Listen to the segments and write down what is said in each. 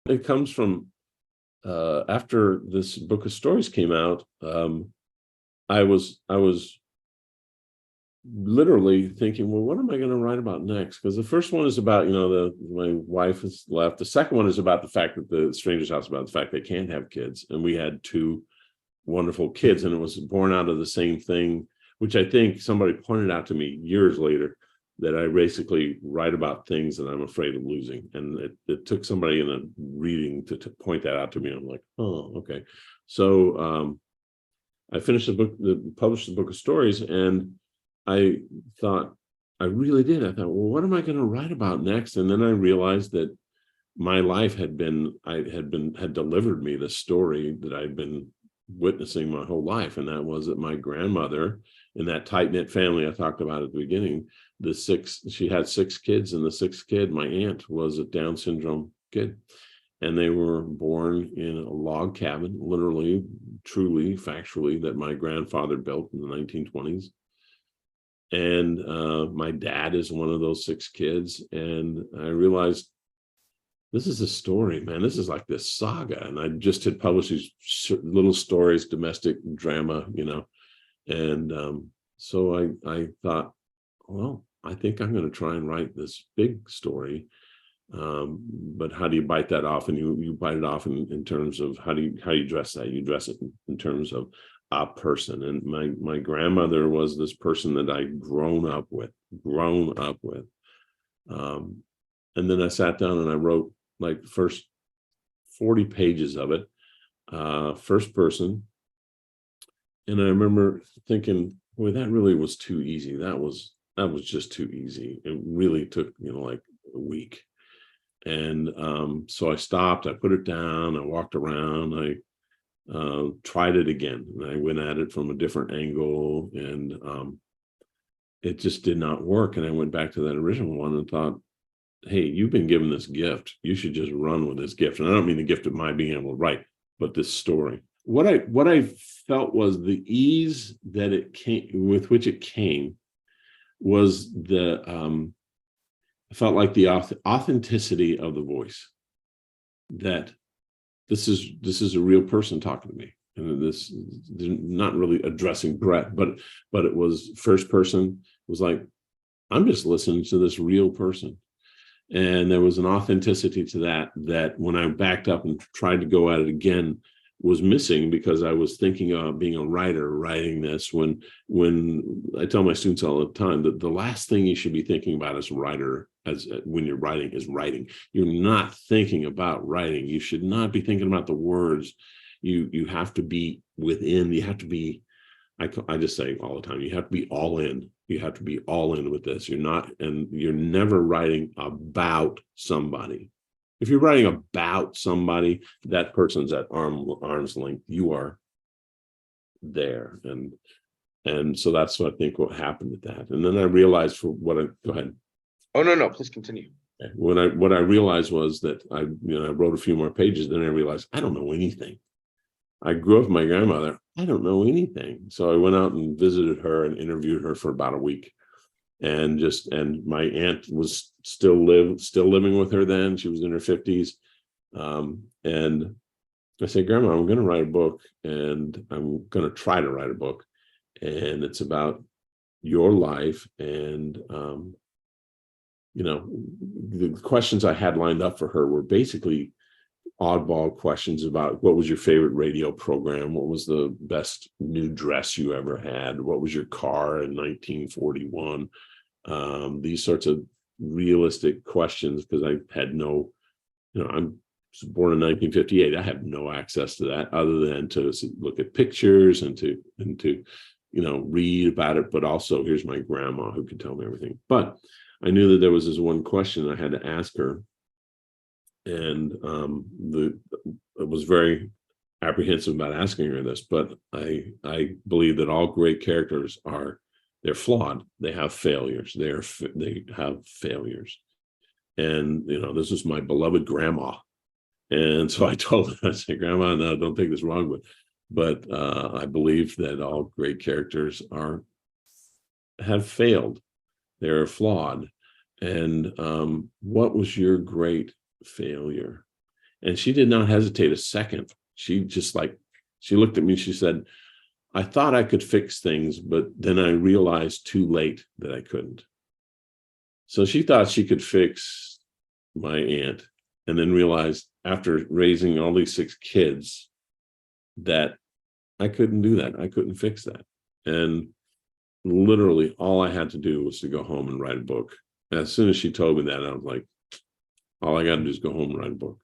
It comes from after this book of stories came out. I was literally thinking, well, what am I going to write about next? Because the first one is about, my wife has left. The second one is about the fact that the stranger's house, about the fact they can't have kids, and we had two wonderful kids, and it was born out of the same thing, which I think somebody pointed out to me years later, that I basically write about things that I'm afraid of losing. And it took somebody in a reading to point that out to me. I'm like, oh, okay. So I finished the book, published the book of stories, and I thought, I really did. I thought, well, what am I going to write about next? And then I realized that my life had delivered me this story that I'd been witnessing my whole life. And that was that my grandmother, in that tight-knit family I talked about at the beginning, she had six kids, and the sixth kid, my aunt, was a Down syndrome kid. And they were born in a log cabin, literally, truly, factually, that my grandfather built in the 1920s. And my dad is one of those six kids. And I realized, this is a story, man. This is like this saga. And I just had published these little stories, domestic drama, And so I thought, well, I think I'm going to try and write this big story. But how do you bite that off? And you bite it off in terms of how do you dress that? You dress it in terms of a person. And my grandmother was this person that I'd grown up with. And then I sat down and I wrote like the first 40 pages of it, first person. And I remember thinking, boy, that really was too easy. That was just too easy. It really took, like a week. And so I stopped, I put it down, I walked around, I tried it again. And I went at it from a different angle, and it just did not work. And I went back to that original one and thought, hey, you've been given this gift. You should just run with this gift. And I don't mean the gift of my being able to write, but this story. What I felt was the ease that it came, with which it came, was I felt like the authenticity of the voice, that this is a real person talking to me. And this, not really addressing Bret, but it was first person. It was like, I'm just listening to this real person. And there was an authenticity to that when I backed up and tried to go at it again, was missing, because I was thinking of being a writer, writing this, when I tell my students all the time that the last thing you should be thinking about as a writer, when you're writing, is writing. You're not thinking about writing. You should not be thinking about the words. You have to be within, you have to be, I just say all the time, you have to be all in. You have to be all in with this. You're never writing about somebody. If you're writing about somebody, that person's at arm's length. You are there. And so that's what I think what happened with that. And then I realized go ahead. Oh, no, please continue. What I realized was that I wrote a few more pages, then I realized I don't know anything. I grew up with my grandmother. I don't know anything. So I went out and visited her and interviewed her for about a week. And my aunt was still living with her then. She was in her 50s. And I said, Grandma, I'm going to write a book, and I'm going to try to write a book. And it's about your life. And, the questions I had lined up for her were basically oddball questions about what was your favorite radio program? What was the best new dress you ever had? What was your car in 1941? These sorts of realistic questions, because I had no, I'm born in 1958. I have no access to that other than to look at pictures and to read about it. But also, here's my grandma who could tell me everything. But I knew that there was this one question I had to ask her. And I was very apprehensive about asking her this, but I believe that all great characters they're flawed. They have failures. They have failures. And this is my beloved grandma. And so I told her, I said, Grandma, no, don't take this wrong, but I believe that all great characters have failed. They're flawed. And what was your great failure? And she did not hesitate a second. She just she looked at me, she said, I thought I could fix things, but then I realized too late that I couldn't. So she thought she could fix my aunt, and then realized after raising all these 6 kids that I couldn't do that. I couldn't fix that. And literally all I had to do was to go home and write a book. And as soon as she told me that, I was like, all I got to do is go home and write a book.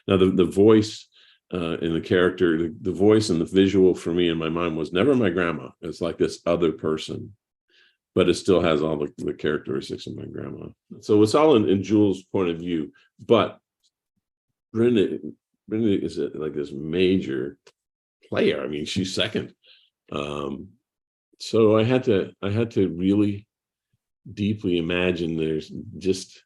Now, the voice in the character, the voice and the visual for me in my mind was never my grandma. It's like this other person, but it still has all the characteristics of my grandma. So it's all in Jules' point of view. But Brenda is like this major player. I mean, she's second. So I had to really deeply imagine. There's just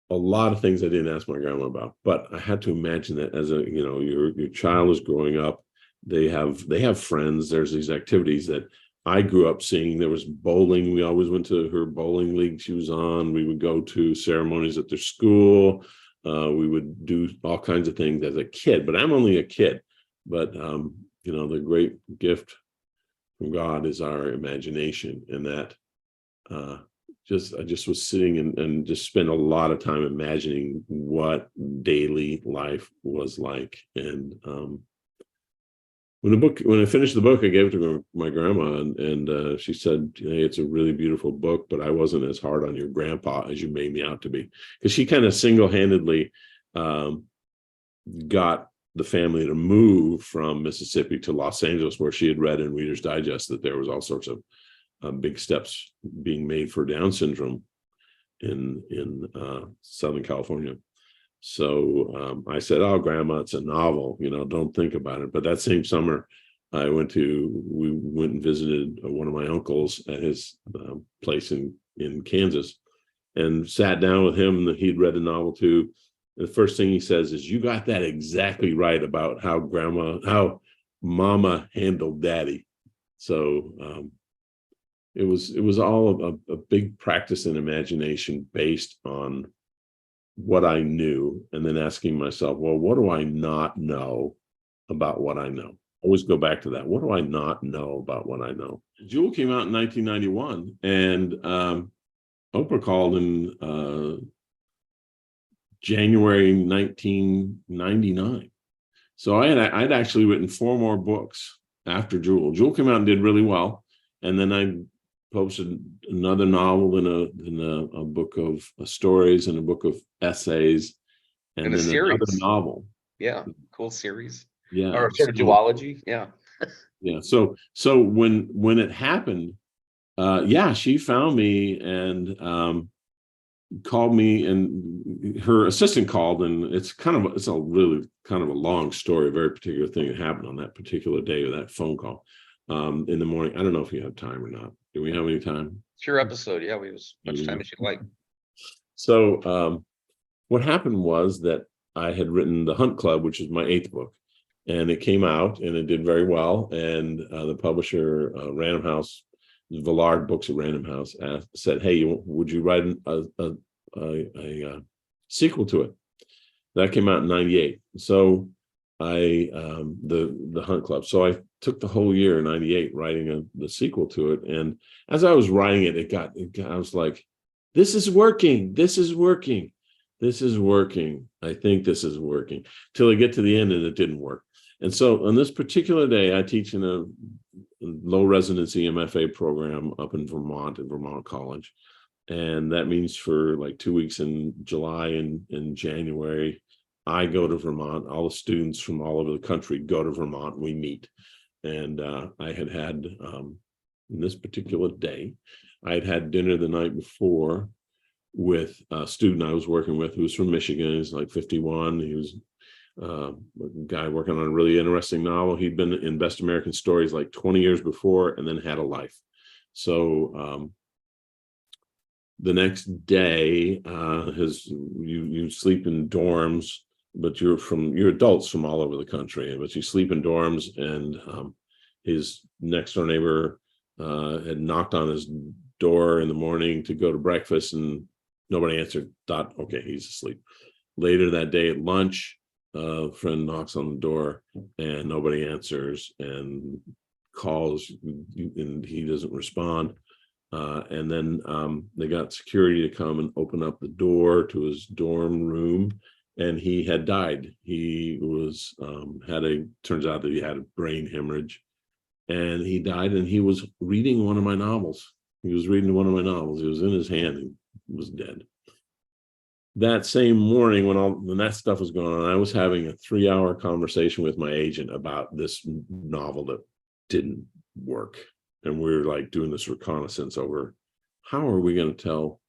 a lot of things I didn't ask my grandma about, but I had to imagine that as your child is growing up, they have friends. There's these activities that I grew up seeing. There was bowling. We always went to her bowling league she was on. We would go to ceremonies at their school. We would do all kinds of things as a kid, but I'm only a kid. But the great gift from God is our imagination, and that I just was sitting and just spent a lot of time imagining what daily life was like. And when I finished the book, I gave it to my grandma, and she said, hey, it's a really beautiful book, but I wasn't as hard on your grandpa as you made me out to be. Because she kind of single-handedly got the family to move from Mississippi to Los Angeles, where she had read in Reader's Digest that there was all sorts of big steps being made for Down syndrome in Southern California. So I said, oh, Grandma, it's a novel, don't think about it. But that same summer, we went and visited one of my uncles at his place in Kansas, and sat down with him. And he'd read a novel too. And the first thing he says is, you got that exactly right about how Mama handled Daddy. So it was all a big practice in imagination based on what I knew, and then asking myself, well, what do I not know about what I know? Always go back to that. What do I not know about what I know? Jewel came out in 1991, and Oprah called in January 1999. So I'd actually written 4 more books after Jewel. Jewel came out and did really well, and then I posted another novel and a book of stories and a book of essays, and then a series. Another novel. Yeah, cool series. Yeah, or sort of duology. Yeah. Yeah. So when it happened, she found me and called me, and her assistant called, and it's a really kind of a long story, a very particular thing that happened on that particular day of that phone call in the morning. I don't know if you have time or not. Do we have any time? It's your episode. Yeah, we have as much time as you'd like. So what happened was that I had written The Hunt Club, which is my 8th book, and it came out and it did very well. And the publisher, Random House, Villard Books at Random House, said, hey, would you write a sequel to it? That came out in 98. So the Hunt Club. So I took the whole year in 98 writing the sequel to it. And as I was writing it, I was like, this is working. This is working. This is working. I think this is working, till I get to the end and it didn't work. And so on this particular day, I teach in a low residency MFA program up in Vermont, at Vermont College. And that means for like 2 weeks in July and in January, I go to Vermont. All the students from all over the country go to Vermont. We meet. And I had this particular day, I had dinner the night before with a student I was working with who was from Michigan. He's like 51. He was a guy working on a really interesting novel. He'd been in Best American Stories like 20 years before, and then had a life. So the next day, you sleep in dorms, but you're adults from all over the country, but you sleep in dorms. And his next door neighbor had knocked on his door in the morning to go to breakfast, and nobody answered. Thought, okay, he's asleep. later that day at lunch, a friend knocks on the door and nobody answers, and calls and he doesn't respond. And then they got security to come and open up the door to his dorm room, and he had died. He was turns out that he had a brain hemorrhage, and he died, and he was reading one of my novels. He was reading one of my novels. It was in his hand. He was dead. That same morning, when that stuff was going on, I was having a 3-hour conversation with my agent about this novel that didn't work. And we were like doing this reconnaissance over how are we going to tell,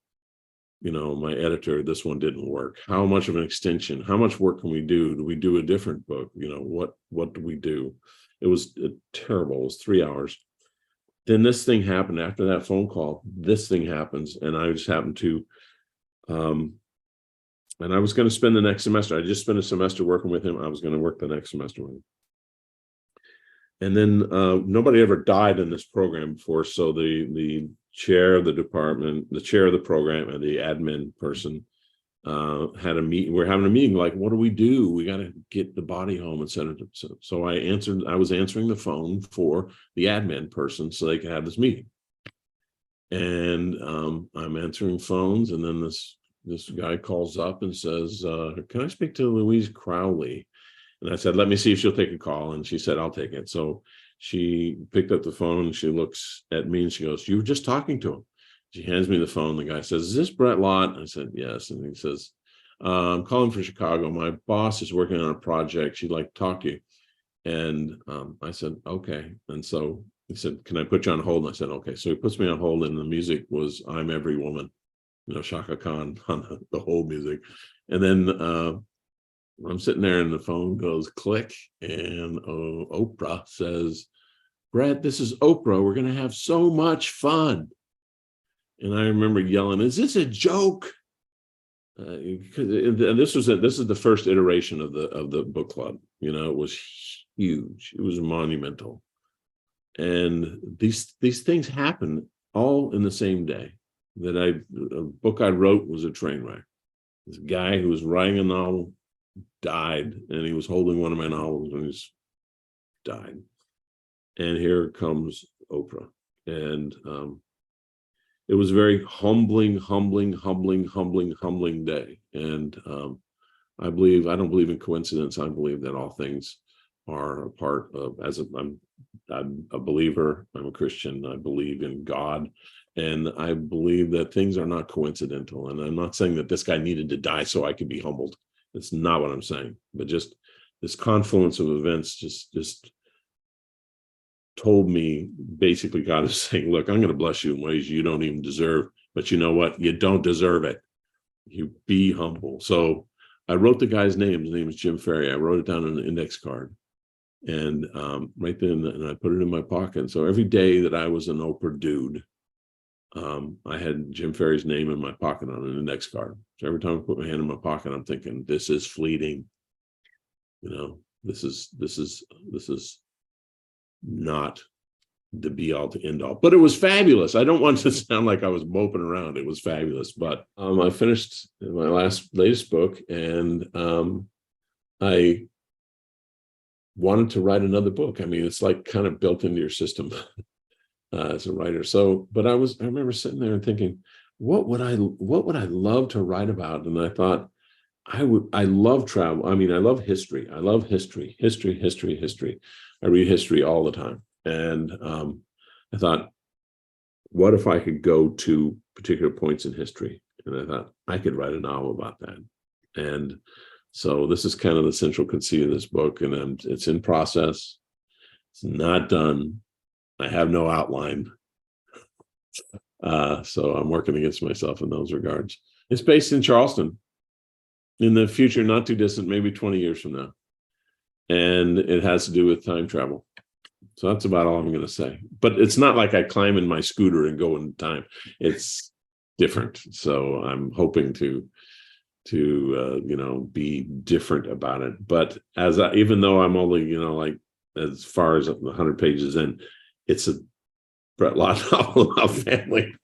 my editor, this one didn't work. How much of an extension? How much work can we do? Do we do a different book? What do we do? It was terrible. It was 3 hours. Then this thing happened after that phone call. This thing happens, and I just happened to, and I was going to spend the next semester. I just spent a semester working with him. I was going to work the next semester with him. And then nobody ever died in this program before. So the chair of the department, the chair of the program, and the admin person had a meeting. We're having a meeting like, what do? We got to get the body home and send it. So I was answering the phone for the admin person so they could have this meeting. And I'm answering phones, and then this guy calls up and says, can I speak to Louise Crowley? And I said, let me see if she'll take a call. And she said, I'll take it. So she picked up the phone, and she looks at me and she goes, you were just talking to him. She hands me the phone. The guy says, is this Bret Lott? I said, yes. And he says, I'm calling from Chicago. My boss is working on a project. She'd like to talk to you. And I said, okay. And so he said, can I put you on hold? And I said, okay. So he puts me on hold, and the music was I'm Every Woman, Shaka Khan on the whole music. And then I'm sitting there, and the phone goes click, and Oprah says, Bret, this is Oprah. We're going to have so much fun. And I remember yelling, is this a joke? This is the first iteration of the book club. It was huge. It was monumental. And these things happen all in the same day. A book I wrote was a train wreck. This guy who was writing a novel died, and he was holding one of my novels and he's died. And here comes Oprah. And it was a very humbling day. And I don't believe in coincidence. I believe that all things are a part of, I'm a believer, I'm a Christian, I believe in God. And I believe that things are not coincidental. And I'm not saying that this guy needed to die so I could be humbled. That's not what I'm saying. But just this confluence of events just told me, basically, God is saying, look, I'm going to bless you in ways you don't even deserve. But you know what? You don't deserve it. You be humble. So I wrote the guy's name. His name is Jim Ferry. I wrote it down on an index card. And right then, and I put it in my pocket. So every day that I was an Oprah dude, I had Jim Ferry's name in my pocket on an index card. So every time I put my hand in my pocket, I'm thinking, this is fleeting. This is not the be all to end all, but it was fabulous. I don't want to sound like I was moping around. It was fabulous. But I finished my latest book, and I wanted to write another book. I mean, it's like kind of built into your system as a writer. So, but I remember sitting there and thinking, what would I love to write about? And I thought, I love travel. I mean, I love history. I love history. I read history all the time. And I thought, what if I could go to particular points in history? And I thought I could write a novel about that. And so this is kind of the central conceit of this book, and it's in process. It's not done. I have no outline. So I'm working against myself in those regards. It's based in Charleston in the future, not too distant, maybe 20 years from now. And it has to do with time travel. So that's about all I'm going to say. But it's not like I climb in my scooter and go in time. It's different. So I'm hoping to be different about it. But even though I'm only, like as far as 100 pages in, it's a Bret Lott novel about family.